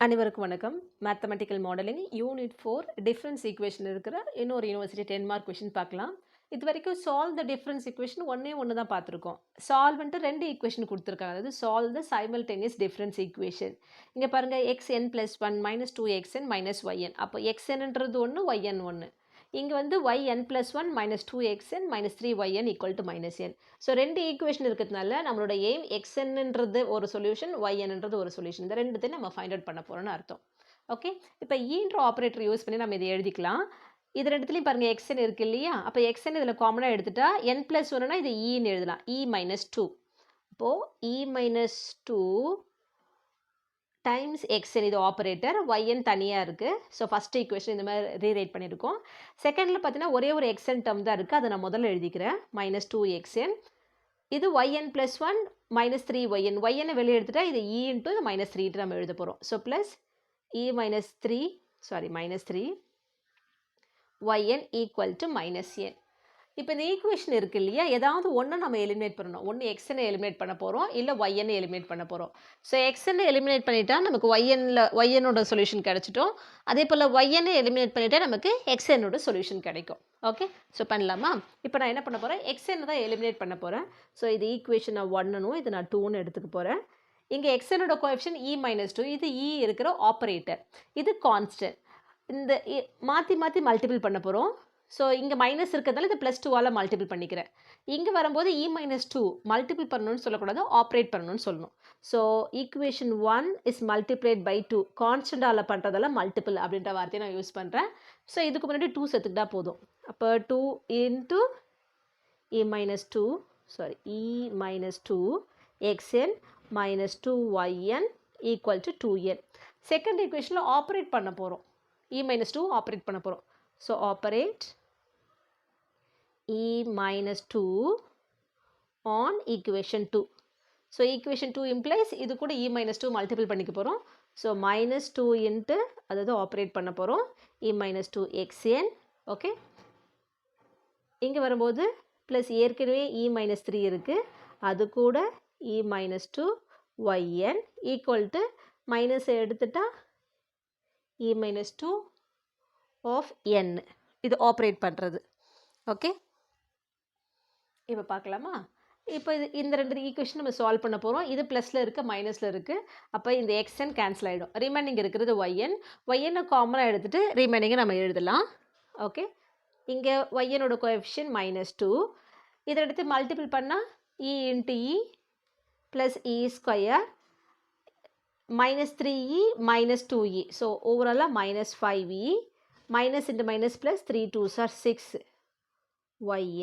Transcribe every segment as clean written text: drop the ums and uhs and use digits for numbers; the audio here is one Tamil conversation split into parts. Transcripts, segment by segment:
அனைவருக்கும் வணக்கம். Mathematical modelling unit 4 difference equation இருக்கிற இன்னொரு யூனிவர்சிட்டி 10 மார்க் கொஷின் பார்க்கலாம். இது வரைக்கும் சால்வ் த டிஃபரன்ஸ் ஈக்குவேஷன் ஒன்று தான் பார்த்துருக்கோம். சால்வ் வந்துட்டு 2 ஈக்குவேஷன் கொடுத்துருக்காங்க. அதாவது solve the simultaneous difference equation. இங்கே பாருங்கள் xn + 1 - 2xn - yn. அப்போ xnன்றது ஒன்று, yn ஒன்று. இங்கே வந்து yn + 1 - 2xn - 3yn = -n. So 2 equation இருக்கிறதுனால நம்மளோட எய்ம் xnன்றது ஒரு சொல்யூஷன்,ynன்றது ஒரு சொல்யூஷன். இந்த ரெண்டுத்தையும் நம்ம ஃபைண்ட் அவுட் பண்ண போகிறோம்னு அர்த்தம். ஓகே, இப்போ ஈன்ற ஆப்ரேட்டர் யூஸ் பண்ணி நம்ம இதை எழுதிக்கலாம். இது ரெண்டுத்துலையும் பாருங்கள் xn இருக்கு இல்லையா? அப்போ xn இதில் காமனாக எடுத்துட்டா n + 1னா இது ஈன்னு எழுதலாம். e - 2. இப்போது e - 2 டைம்ஸ் xn இது ஆப்ரேட்டர், yn தனியாக இருக்குது. ஸோ ஃபஸ்ட் ஈக்குவேஷன் இந்த மாதிரி ரீரைட் பண்ணியிருக்கோம். செகண்டில் பார்த்தீங்கன்னா ஒரே ஒரு xn டேர்ம் தான் இருக்குது. அதை நான் முதல்ல எழுதிக்கிறேன். -2xn. இது yn + 1 - 3yn. yn வெளியே எடுத்துட்டா இது e இன்ட்டு இது -3 நம்ம எழுத போகிறோம். So plus e - 3 -3 yn = -n. இப்போ இந்த ஈக்குவேஷன் இருக்கு இல்லையா, ஏதாவது ஒன்று நம்ம எலிமினேட் பண்ணணும். ஒன்று xn எலிமினேட் பண்ண போகிறோம், இல்லை yn எலிமினேட் பண்ண போகிறோம். ஸோ xn எலிமினேட் பண்ணிட்டா நமக்கு ynோட சொல்யூஷன் கிடைச்சிட்டோம். அதே போல் yn எலிமினேட் பண்ணிட்டா நமக்கு xnோட சொல்யூஷன் கிடைக்கும். ஓகே, ஸோ பண்ணலாமா? இப்போ நான் என்ன பண்ண போகிறேன், xn தான் எலிமினேட் பண்ண போகிறேன். ஸோ இது ஈக்குவேஷன் நான் 1னும் இது நான் 2ன்னு எடுத்துக்க போகிறேன். இங்கே xnோட கோஎஃபிஷியன்ட் e - 2. இது e இருக்கிற ஆப்ரேட்டர், இது கான்ஸ்டன்ட். இந்த மாற்றி மாற்றி மல்டிபிள் பண்ண போகிறோம். ஸோ இங்கே மைனஸ் இருக்கிறதால இது +2ஆல் மல்டிபிள் பண்ணிக்கிறேன். இங்கே வரும்போது e - 2 மல்டிபிள் பண்ணணும்னு சொல்லக்கூடாது, ஆப்ரேட் பண்ணணும்னு சொல்லணும். So equation 1 is multiplied by 2. கான்ஸ்டன்டால் பண்ணுறதால மல்டிபிள் அப்படின்ற வார்த்தையை நான் யூஸ் பண்ணுறேன். ஸோ இதுக்கு முன்னாடி 2 சேர்த்துக்கிட்டா போதும். அப்போ 2 into e - 2 xn - 2yn = 2n. Second ஈக்குவேஷனில் ஆப்ரேட் பண்ண போகிறோம். e - 2 ஆப்ரேட் பண்ண போகிறோம். So operate e - 2 on equation 2. So equation 2 implies இது கூட e - 2 மல்டிபிள் பண்ணிக்க போகிறோம். ஸோ -2 இன்ட்டு அதாவது ஆப்ரேட் பண்ண போகிறோம் e - 2 xn. ஓகே, இங்கே வரும்போது ப்ளஸ் ஏற்கனவே e - 3 இருக்குது, அது கூட e - 2 yn = மைனஸ் எடுத்துட்டா e - 2 ஆஃப் n. இது ஆப்ரேட் பண்ணுறது. ஓகே, இப்போ பார்க்கலாமா? இப்போ இந்த ரெண்டு ஈக்குவேஷன் நம்ம சால்வ் பண்ண போகிறோம். இது ப்ளஸில் இருக்குது, மைனஸில் இருக்குது. அப்போ இந்த xn கேன்சல் ஆகிடும். ரிமைனிங் இருக்கிறது yn காமனாக எடுத்துகிட்டு ரிமைனிங்கை நம்ம எழுதலாம். ஓகே, இங்கே ynோட கோஎஃபிஷியன்ட் -2. இதை எடுத்து மல்டிபிள் பண்ணால் e into e plus e² -3e -2e. So ஓவராலாக -5e. minus into minus plus 3 2s are 6.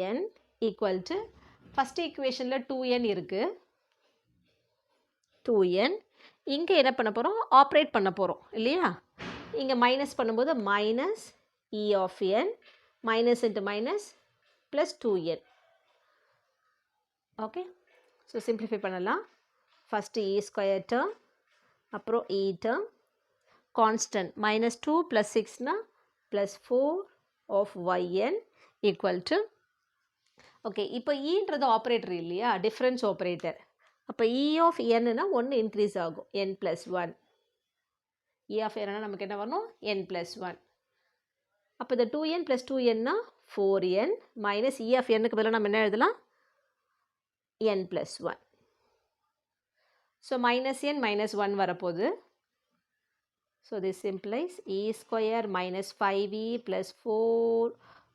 yn = first equationல 2n இருக்கு. 2n இங்கே என்ன பண்ண போகிறோம், ஆப்ரேட் பண்ண போகிறோம் இல்லையா? இங்கே மைனஸ் பண்ணும்போது minus e of n minus into minus plus 2n. Okay, so simplify பண்ணலாம். ஃபஸ்ட்டு e² term, அப்புறம் e term, constant -2 + 6 +4 of yn = okay. இப்போ ஈன்றது ஆப்ரேட்டர் இல்லையா, டிஃப்ரென்ஸ் ஆப்ரேட்டர். அப்போ e of n ஒன்று இன்க்ரீஸ் ஆகும், n + 1. e of n நமக்கு என்ன வரணும், n + 1. அப்போ இந்த 2n + 2n 4n minus e of n பதிலாக நம்ம என்ன எழுதலாம், n + 1. ஸோ -n -1 வரப்போகுது. So this implies e² - 5e + 4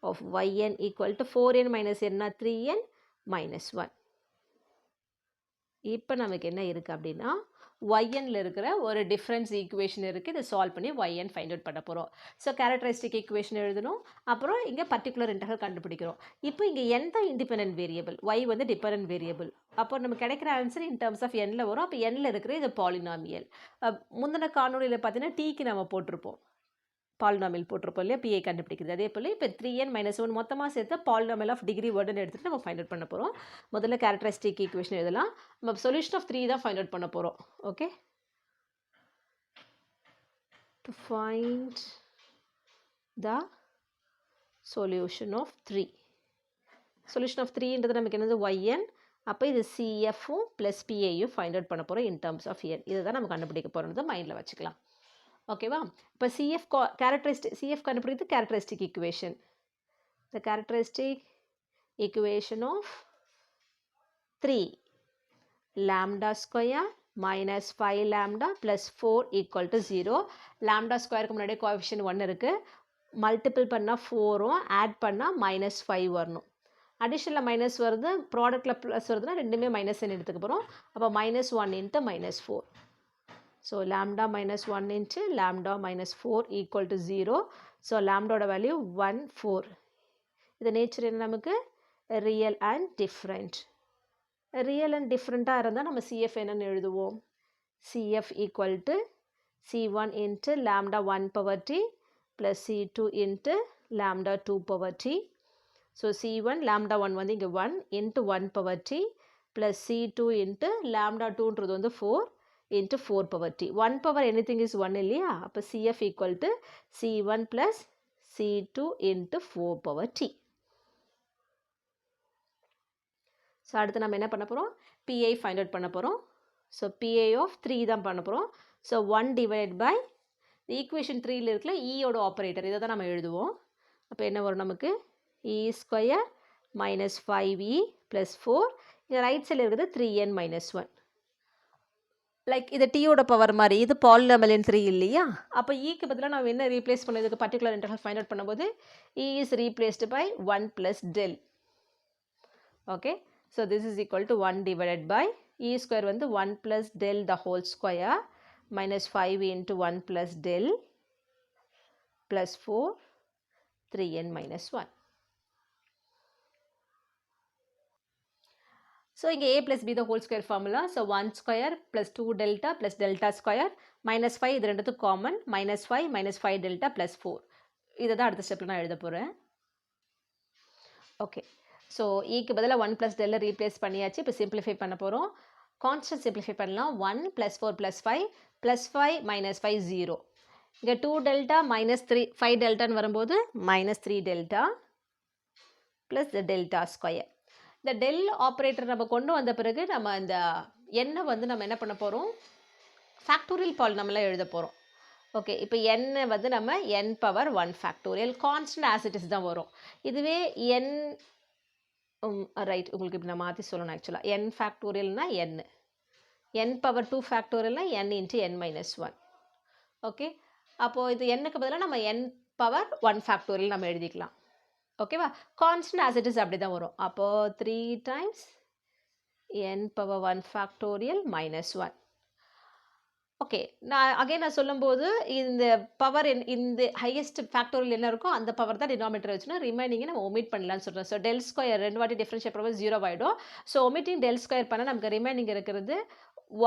of yn = 4n - n 3n - 1. இப்போ நமக்கு என்ன இருக்குது அப்படின்னா, ynல இருக்கிற ஒரு டிஃப்ரென்ஸ் ஈக்குவேஷன் இருக்குது. இதை சால்வ் பண்ணி yn ஃபைண்ட் அவுட் பண்ண போகிறோம். ஸோ கேரக்டரிஸ்டிக் ஈக்குவேஷன் எழுதணும், அப்புறம் இங்கே பர்டிகுலர் இன்டர்வல் கண்டுபிடிக்கிறோம். இப்போ இங்கே n தான் இண்டிபெண்டன்ட் வேரியபிள், y வந்து டிபெண்டன்ட் வேரியபிள். அப்போ நம்ம கிடைக்கிற ஆன்சர் இன் டர்ம்ஸ் ஆஃப் nல வரும். அப்போ nல இருக்கிற இது பாலினாமியல். முந்தின காணொலியில் பார்த்தீங்கன்னா டீக்கு நம்ம போட்டிருப்போம், பாலினாமியல் போட்டிருப்போம் இல்லையா, பிஐ கண்டுபிடிக்கிறது. அதே போல் இப்போ 3n - 1 மொத்தமாக சேர்த்து பாலினாமியல் ஆஃப் டிகிரி வேர்டுன்னு எடுத்துகிட்டு நம்ம ஃபைண்ட் அவுட் பண்ண போகிறோம். முதல்ல கேரக்டரிஸ்டிக் ஈக்குவேஷன் எழுதலாம். நம்ம சொல்யூஷன் ஆஃப் 3 தான் ஃபைண்ட் அவுட் பண்ண போகிறோம். Okay, to find the solution of 3. Solution of 3ன்றது நமக்கு என்னது, yn. அப்போ இது CFும் ப்ளஸ் PIயும் ஃபைண்ட் அவுட் பண்ண போகிறோம் இன் டர்ம்ஸ் ஆஃப் n. இதை தான் நம்ம கண்டுபிடிக்க போகிறோம், மைண்டில் வச்சுக்கலாம். ஓகேவா? இப்போ CF கேரக்டரிஸ்டிக் CF கண்டுபிடிக்கிறது characteristic equation. The characteristic equation of 3 lambda square minus 5 lambda plus 4 equal to 0. lambda squareக்கு முன்னாடி coefficient 1 இருக்கு. மல்டிபிள் பண்ணால் 4ம் ஆட் பண்ணால் -5 வரணும். அடிஷனில் மைனஸ் வருது, ப்ராடக்டில் ப்ளஸ் வருதுன்னா ரெண்டுமே மைனஸ்ன்னு எடுத்துக்க போகிறோம். அப்போ -1 into -4. So lambda -1 into lambda -4 equal to 0. So lambdaோட வேல்யூ 1, 4. இது நேச்சர் என்ன நமக்கு? Real and different. Real and டிஃப்ரெண்ட்டாக இருந்தால் நம்ம CF என்னன்னு எழுதுவோம்? CF equal to C1 into lambda 1 power t plus C2 into lambda 2 power t. So C1 lambda 1 வந்து இங்கே 1 into 1 power t plus C2 into lambda 2ன்றது வந்து 4 into 4 power t. 1 power anything is 1 இல்லையா? அப்போ CF equal to C1 plus C2 into 4 power t. So அடுத்து நம்ம என்ன பண்ண போகிறோம்? PI ஃபைண்ட் அவுட் பண்ண போகிறோம். ஸோ PI of 3 தான் பண்ண போகிறோம். ஸோ 1 divided by ஈக்குவேஷன் 3ல் இருக்கிற ஈயோட ஆப்ரேட்டர், இதை தான் நம்ம எழுதுவோம். அப்போ என்ன வரும் நமக்கு? E square minus 5E plus 4. இங்கே ரைட் சைடில் இருக்கிறது 3n minus 1. லைக் இது டீயோட பவர் மாதிரி, இது பாலினாமியல் 3 இல்லையா? அப்போ ஈக்கு பதிலாக நம்ம என்ன ரீப்ளேஸ் பண்ணதுக்கு பர்டிகுலர் இன்டர்வல் ஃபைண்ட் அவுட் பண்ணும்போது E is replaced by 1 plus del. Okay, so this is equal to 1 divided by E square வந்து 1 plus del the whole square minus 5 into 1 plus del plus 4 3n minus 1. So இங்கே a plus b the whole square formula. So 1 square plus 2 delta plus delta square minus 5 இது ரெண்டுத்து common minus 5 delta plus 4. இதை தான் அடுத்த ஸ்டெப்பில் நான் எழுத போகிறேன். ஓகே, ஸோ ஈக்கு பதிலாக 1 plus del ரீப்ளேஸ் பண்ணியாச்சு. இப்போ சிம்பிளிஃபை பண்ண போகிறோம். கான்ஸ்டன்ட் சிம்பிளிஃபை பண்ணலாம். 1 plus 4 plus 5 plus 5 minus 5 0. இங்கே 2 delta minus 3 5 deltaன்னு வரும்போது minus 3 delta plus the delta square. இந்த டெல் ஆப்ரேட்டர் நம்ம கொண்டு வந்த பிறகு நம்ம இந்த எண்ணை வந்து நம்ம என்ன பண்ண போகிறோம்? ஃபேக்டோரியல் பாலினாமியலாக எழுத போகிறோம். ஓகே, இப்போ எண்ணை வந்து நம்ம n power 1 factorial constant as it is தான் வரும். இதுவே n ரைட், உங்களுக்கு இப்போ நான் மாற்றி சொல்லணும். ஆக்சுவலாக n ஃபேக்டோரியல்னா n power 2 ஃபேக்டோரியல்னா n into n minus 1. Okay, அப்போது இது n-க்கு பதிலாக நம்ம n பவர் 1 ஃபேக்டோரியல் நம்ம எழுதிக்கலாம். ஓகேவா? கான்ஸ்டன்ட் ஆஸ் இட் இஸ் அப்படி தான் வரும். அப்போது 3 times n power 1 factorial minus 1. Okay, நான் சொல்லும்போது இந்த பவர் இந்த ஹையஸ்ட் ஃபேக்டோரியல் என்ன இருக்கோ அந்த பவர் தான் டினாமினேட்டர் வச்சுன்னா ரிமைனிங்கை நம்ம ஒமிட் பண்ணலான்னு சொல்கிறோம். ஸோ டெல் ஸ்கொயர் 2 வாட்டி டிஃப்ரென்ஷியேட் பண்ணும்போது 0 ஆகிடும். ஸோ ஒமிட்டிங் டெல் ஸ்கொயர் பண்ணால் நமக்கு ரிமைனிங் இருக்கிறது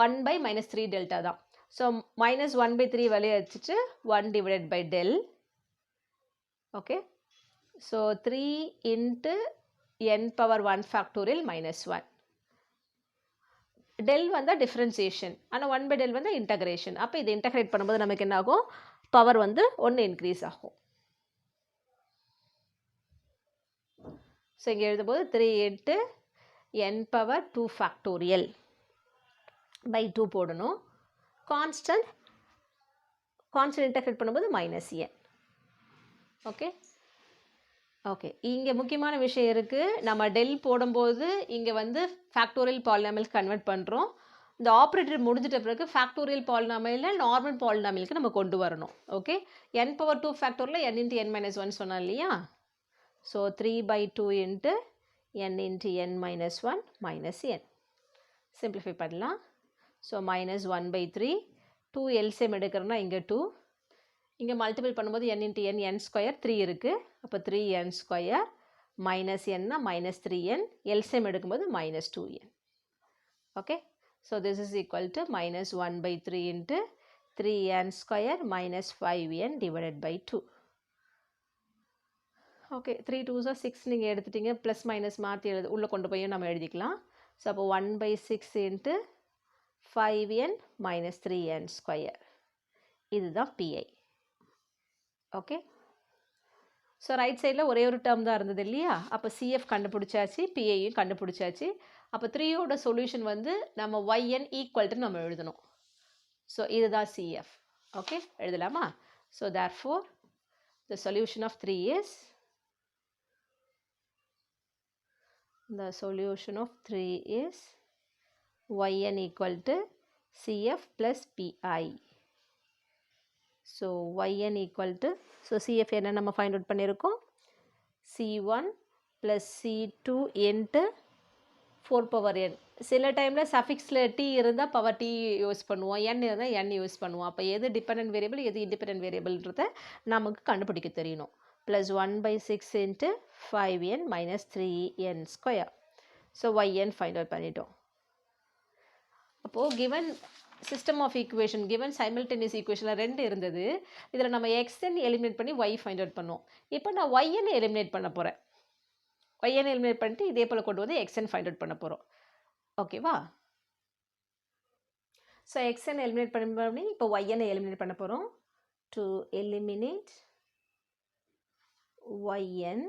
1 by -3 டெல்டா தான். ஸோ -1/3 வெளியே வச்சுட்டு 1 divided by del. Okay, so 3 into n power 1 factorial minus 1. del வந்து டிஃப்ரென்சியேஷன், ஆனால் 1 by del வந்து இன்டகிரேஷன். அப்போ இதை இன்டகிரேட் பண்ணும்போது நமக்கு என்ன ஆகும்? பவர் வந்து 1 இன்க்ரீஸ் ஆகும். ஸோ இங்கே எழுதும்போது 3 into n power 2 factorial by 2 போடணும். கான்ஸ்டன்ட் இன்டகிரேட் பண்ணும்போது -n. ஓகே ஓகே, இங்கே முக்கியமான விஷயம் இருக்குது. நம்ம டெல் போடும்போது இங்கே வந்து ஃபேக்டோரியல் பாலினாமியல் கன்வெர்ட் பண்ணுறோம். இந்த ஆப்ரேட்டர் முடிஞ்சிட்ட பிறகு ஃபேக்டோரியல் பாலினாமியலில் நார்மல் பாலினாமியலுக்கு நம்ம கொண்டு வரணும். Okay, n power 2 factorial n into n minus 1 சொன்னோம் இல்லையா? So 3/2 into n into n minus 1 minus n. Simplify பண்ணலாம். ஸோ -1/3 2 எல்சிஎம் எடுக்கிறோன்னா இங்கே 2, இங்கே மல்டிபிள் பண்ணும்போது n into n ஸ்கொயர் 3 இருக்குது. அப்போ 3n ஸ்கொயர் மைனஸ் என்னா -3n, எல்சிஎம் எடுக்கும்போது -2n. Okay, so this is equal to -1/3 into 3n square minus 5n divided by 2. Okay, 3 2s are 6 நீங்கள் எடுத்துட்டீங்க. ப்ளஸ் மைனஸ் மாற்றி உள்ளே கொண்டு போய் நம்ம எழுதிக்கலாம். ஸோ அப்போ 1/6 into 5n minus 3n square. இதுதான் PI. ஓகே, ஸோ ரைட் சைடில் ஒரே ஒரு டேர்ம் தான் இருந்தது இல்லையா? அப்போ CF கண்டுபிடிச்சாச்சு, PIயும் கண்டுபிடிச்சாச்சு. அப்போ 3யோட சொல்யூஷன் வந்து நம்ம yn ஈக்குவல் டு நம்ம எழுதணும். ஸோ இதுதான் CF. ஓகே, எழுதலாமா? So therefore the solution of 3 is yn equal to CF plus PI. So yn equal to, so CF என்ன நம்ம ஃபைண்ட் அவுட் பண்ணியிருக்கோம்? C1 plus C2 into 4 power n. சில டைமில் சஃபிக்ஸில் t இருந்தால் பவர் t யூஸ் பண்ணுவோம், n இருந்தால் n யூஸ் பண்ணுவோம். அப்போ எது டிபெண்டன்ட் வேரியபிள் எது இண்டிபெண்டன்ட் வேரியபிள்ன்றதை நமக்கு கண்டுபிடிக்க தெரியணும். Plus 1/6 into 5n minus 3n square. So yn find out பண்ணிட்டோம். அப்போது given system of equation, given simultaneous ஈக்குவேஷனில் 2 இருந்தது. இதில் நம்ம xn எலிமினேட் பண்ணி y ஃபைண்ட் அவுட் பண்ணோம். இப்போ நான் yn எலிமினேட் பண்ண போகிறேன். yn எலிமினேட் பண்ணிட்டு இதே போல் கொண்டு வந்து xn ஃபைண்ட் அவுட் பண்ண போகிறோம். ஓகேவா? ஸோ xn எலிமினேட் பண்ணி இப்போ yn எலிமினேட் பண்ண போகிறோம். டு எலிமினேட் yn,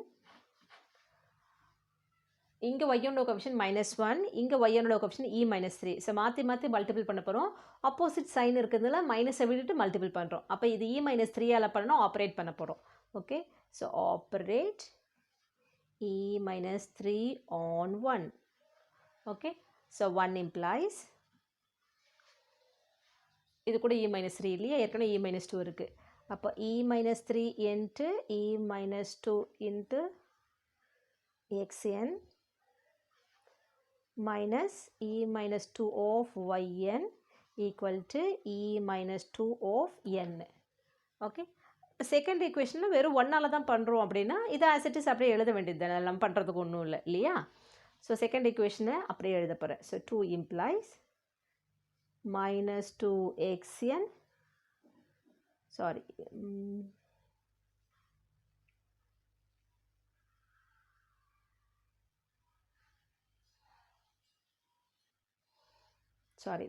இங்கே y-ஓட கோஎஃபிஷியன்ட் -1, இங்கே y-ஓட கோஎஃபிஷியன்ட் e-3. ஸோ மாற்றி மல்டிபிள் பண்ண போகிறோம். ஆப்போசிட் சைன் இருக்கிறதுனால மைனஸை விட்டுட்டு மல்டிபிள் பண்ணுறோம். அப்போ இது e-3ஆல் பண்ணணும், ஆப்ரேட் பண்ண போகிறோம். Okay, so operate e-3 on 1. Okay, so 1 implies, இது கூட e-3 இல்லையா, ஏற்கனவே e-2 இருக்குது. அப்போ e-3 into e-2 into xn minus e-2 of yn equal to e-2 of n. Okay, second ஈக்குவேஷனில் வெறும் 1ஆல் தான் பண்ணுறோம் அப்படின்னா இதை ஆஸ் இட் இஸ் அப்படியே எழுத வேண்டியது தானே, நம்ம பண்ணுறதுக்கு ஒன்றும் இல்லை இல்லையா? ஸோ செகண்ட் ஈக்குவேஷனை அப்படியே எழுத போகிறேன். ஸோ 2 implies -2xn, சாரி,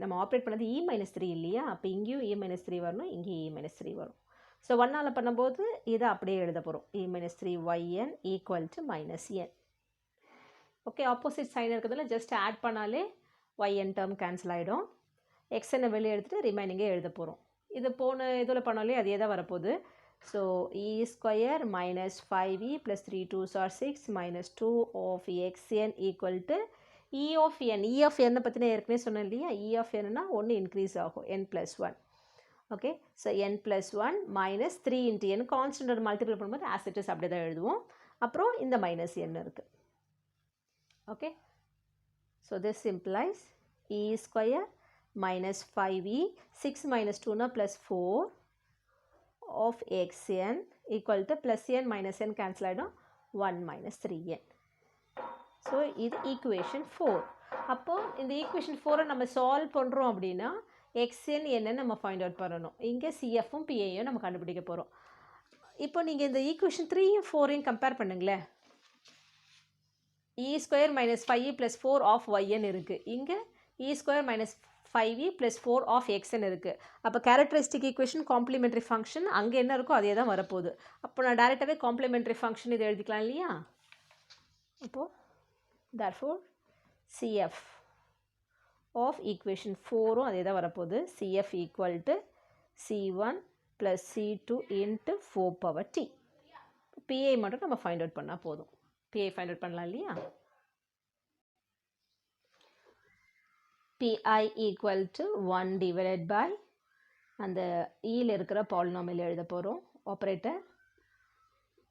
நம்ம ஆப்ரேட் பண்ணது e-3 இல்லையா? அப்போ இங்கேயும் e-3 வரணும், இங்கேயும் e-3 வரும். ஸோ 1ஆல் பண்ணும்போது இதை அப்படியே எழுத போகிறோம். e-3yn equal to -n. Okay, opposite sign இருக்கிறதுல ஜஸ்ட் ஆட் பண்ணாலே yn டேர்ம் கேன்சல் ஆகிடும். xn வெளியே எடுத்துகிட்டு ரிமைனிங்கே எழுத போகிறோம். இது போன இதில் பண்ணாலே அதே தான் வரப்போகுது. So e² minus 5e plus 3 2s are 6 minus 2 of xn equal to e of n. e of n பற்றின ஏற்கனவே சொன்னேன் இல்லையா? e of n-னா 1 இன்க்ரீஸ் ஆகும், n plus 1. Okay, so n plus 1 minus 3 into n, constant multiple பண்ணும்போது as it is அப்படி தான் எழுதுவோம். அப்புறம் இந்த மைனஸ் n இருக்குது. Okay, so this implies e² minus 5e, 6 minus 2 plus 4 of xn equal to plus n minus n cancel ஆகிடும், 1 minus 3n. ஸோ இது ஈக்குவேஷன் 4. அப்போ இந்த ஈக்குவேஷன் 4 நம்ம சால்வ் பண்ணுறோம் அப்படின்னா xn என்னன்னு நம்ம ஃபைண்ட் அவுட் பண்ணணும். இங்கே CFும் PIயும் நம்ம கண்டுபிடிக்க போகிறோம். இப்போ நீங்கள் இந்த ஈக்குவேஷன் 3யும் 4யும் கம்பேர் பண்ணுங்களேன். e² minus 5e plus 4 of yn இருக்குது. இங்கே e² minus 5e plus 4 of xn இருக்குது. அப்போ கேரக்டரிஸ்டிக் ஈக்குவேஷன் காம்ப்ளிமெண்ட்ரி ஃபங்க்ஷன் அங்கே என்ன இருக்கோ அதே தான் வரப்போகுது. அப்போ நான் டேரெக்டாகவே காம்ப்ளிமெண்ட்ரி ஃபங்க்ஷன் இதை எழுதிக்கலாம் இல்லையா? அப்போது therefore CF of equation 4ம் அதே தான் வரப்போகுது. CF equal to C1 plus C2 into 4 power t. PI மட்டும் நம்ம ஃபைண்ட் அவுட் பண்ணால் போதும். PI ஃபைண்ட் அவுட் பண்ணலாம் இல்லையா? PI equal to 1 divided by அந்த ஈயில் இருக்கிற பாலினாமியல் எழுத போகிறோம். ஆப்ரேட்டர்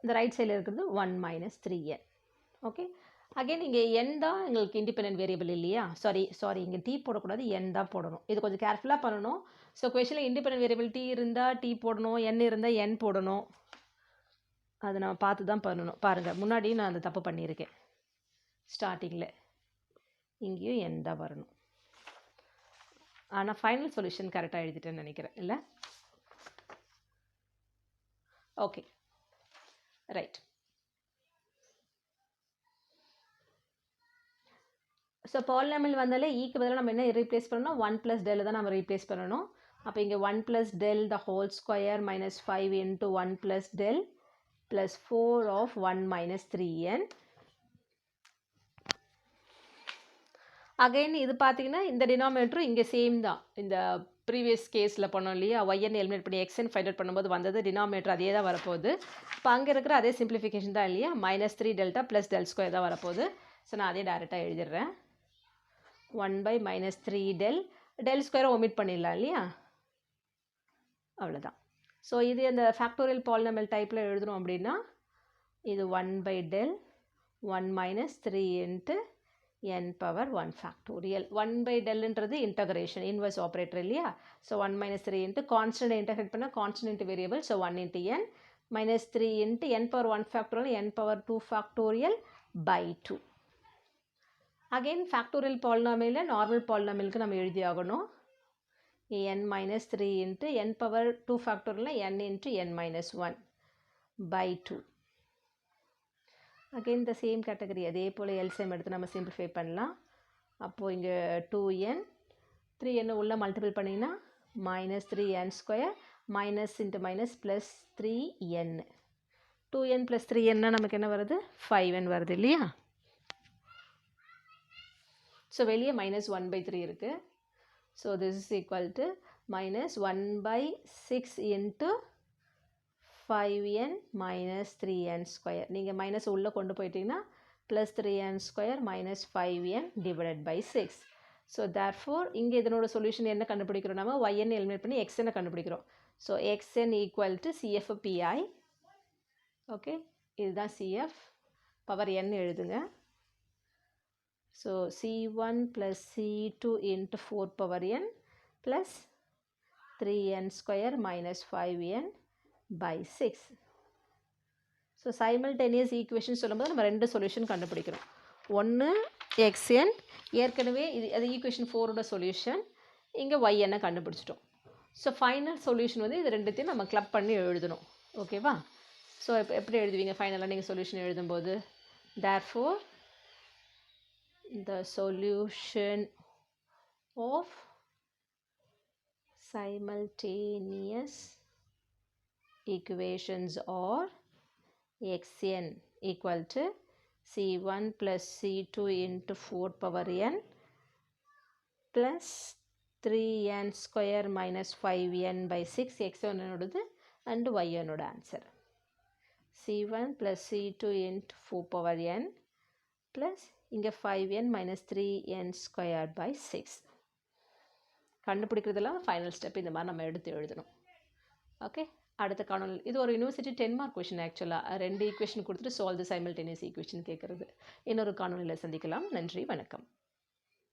இந்த ரைட் சைடில் இருக்கிறது 1 minus 3n. ஓகே, அகைன் இங்கே n தான் எங்களுக்கு இண்டிபெண்டன்ட் வேரியபிள் இல்லையா? சாரி இங்கே t போடக்கூடாது, n தான் போடணும். இது கொஞ்சம் கேர்ஃபுல்லாக பண்ணணும். ஸோ கொஷனில் இண்டிபெண்டன்ட் வேரியபிள் t இருந்தால் t போடணும், n இருந்தால் n போடணும். அதை நம்ம பார்த்து தான் பண்ணணும். பாருங்கள், முன்னாடி நான் அந்த தப்பு பண்ணியிருக்கேன். ஸ்டார்டிங்கில் இங்கேயும் n தான் வரணும். ஆனால் ஃபைனல் சொல்யூஷன் கரெக்டாக எழுதிட்டேன்னு நினைக்கிறேன் இல்லை? Okay, right. ஸோ பாலினாமியல் வந்தாலே ஈக்கு பதிலாக நம்ம என்ன ரீப்ளேஸ் பண்ணணும்? 1 + del தான் நம்ம ரீப்ளேஸ் பண்ணணும். அப்போ இங்கே 1 + del the whole square minus 5 into 1 + del plus 4 of 1 minus 3n. Again இது பார்த்தீங்கன்னா இந்த டினாமினேட்டரும் இங்கே சேம் தான். இந்த ப்ரீவியஸ் கேஸில் பண்ணோம் இல்லையா, ஒய்என் எலிமினேட் பண்ணி எக்ஸ்என் ஃபைண்ட் அவுட் பண்ணும்போது வந்தது டினாமினேட்டர் அதே தான் வரப்போகுது. இப்போ அங்கே இருக்கிற அதே சிம்பிளிஃபிகேஷன் தான் இல்லையா, -3 டெல்டா ப்ளஸ் டெல் ஸ்கொயர் தான் வரப்போகுது. ஸோ நான் அதே டேரெக்டாக எழுதிடுறேன். 1/-3 டெல் ஸ்கொயரை ஒமிட் பண்ணிடலாம் இல்லையா, அவ்வளோதான். ஸோ இது அந்த ஃபேக்டோரியல் பாலினாமியல் டைப்பில் எழுதுகிறோம் அப்படின்னா இது 1/del 1 - 3 into n power 1 factorial. 1/delன்றது இன்டகிரேஷன் இன்வர்ஸ் ஆப்ரேட்டர் இல்லையா. ஸோ 1 - 3 into கான்ஸ்டன்ட் இன்டகிரேட் பண்ணால் constant into variable. So 1 into n -3 into n power 1 factorial n power 2 factorial by 2. Again factorial பாலினாமியலில் நார்மல் பாலினாமியலுக்கு நம்ம எழுதி ஆகணும். n - 3 into n power 2 factorial n into n - 1 by 2. Again இந்த சேம் கேட்டகரி அதே போல் எல்சிஎம் எடுத்து நம்ம சிம்பிளிஃபை பண்ணலாம். அப்போது இங்கே 2n 3n உள்ள மல்டிபிள் பண்ணிங்கன்னா -3n square minus into minus plus 3n. 2n + 3n நமக்கு என்ன வருது, 5n வருது இல்லையா. ஸோ வெளியே -1/3 இருக்குது. So this is equal to -1/6 into 5n minus 3n square. நீங்கள் மைனஸ் உள்ளே கொண்டு போயிட்டீங்கன்னா plus 3n square minus 5n divided by 6. So therefore இங்கே இதனோட சொல்யூஷன் என்ன கண்டுபிடிக்கிறோம், நம்ம yn எலிமினேட் பண்ணி xn கண்டுபிடிக்கிறோம். So xn equal to CF PI. Okay, இதுதான் CF. பவர் n எழுதுங்க. So C1 + C2 into 4 power n plus 3n square minus 5n by 6. So simultaneous equation சொல்லும்போது நம்ம ரெண்டு சொல்யூஷன் கண்டுபிடிக்கிறோம். ஒன்று xn, ஏற்கனவே இது அது ஈக்குவேஷன் 4ஓட சொல்யூஷன், இங்கே yn கண்டுபிடிச்சிட்டோம். ஸோ ஃபைனல் சொல்யூஷன் வந்து இது ரெண்டுத்தையும் நம்ம கிளப் பண்ணி எழுதணும். ஓகேவா. ஸோ இப்போ எப்படி எழுதுவீங்க ஃபைனலாக நீங்கள் சொல்யூஷன் எழுதும்போது, therefore the solution of simultaneous equations are xn equal to c1 plus c2 into 4 power n plus 3n square minus 5n by 6. x1 என்னோடது and y என்னோட answer. c1 plus c2 into 4 power n plus இங்கே 5n minus 3n square by 6. கண்டுபிடிக்கிறதுலாம் ஃபைனல் ஸ்டெப் இந்த மாதிரி நம்ம எடுத்து எழுதணும். ஓகே, அடுத்த காணொலி இது ஒரு யூனிவர்சிட்டி 10 மார்க் கொஷின். ஆக்சுவலாக 2 ஈக்குவேஷன் கொடுத்துட்டு சால்வ் தி சைமல்டேனியஸ் ஈக்குவேஷன் கேட்குறது. இன்னொரு காணொலியில் சந்திக்கலாம். நன்றி, வணக்கம்.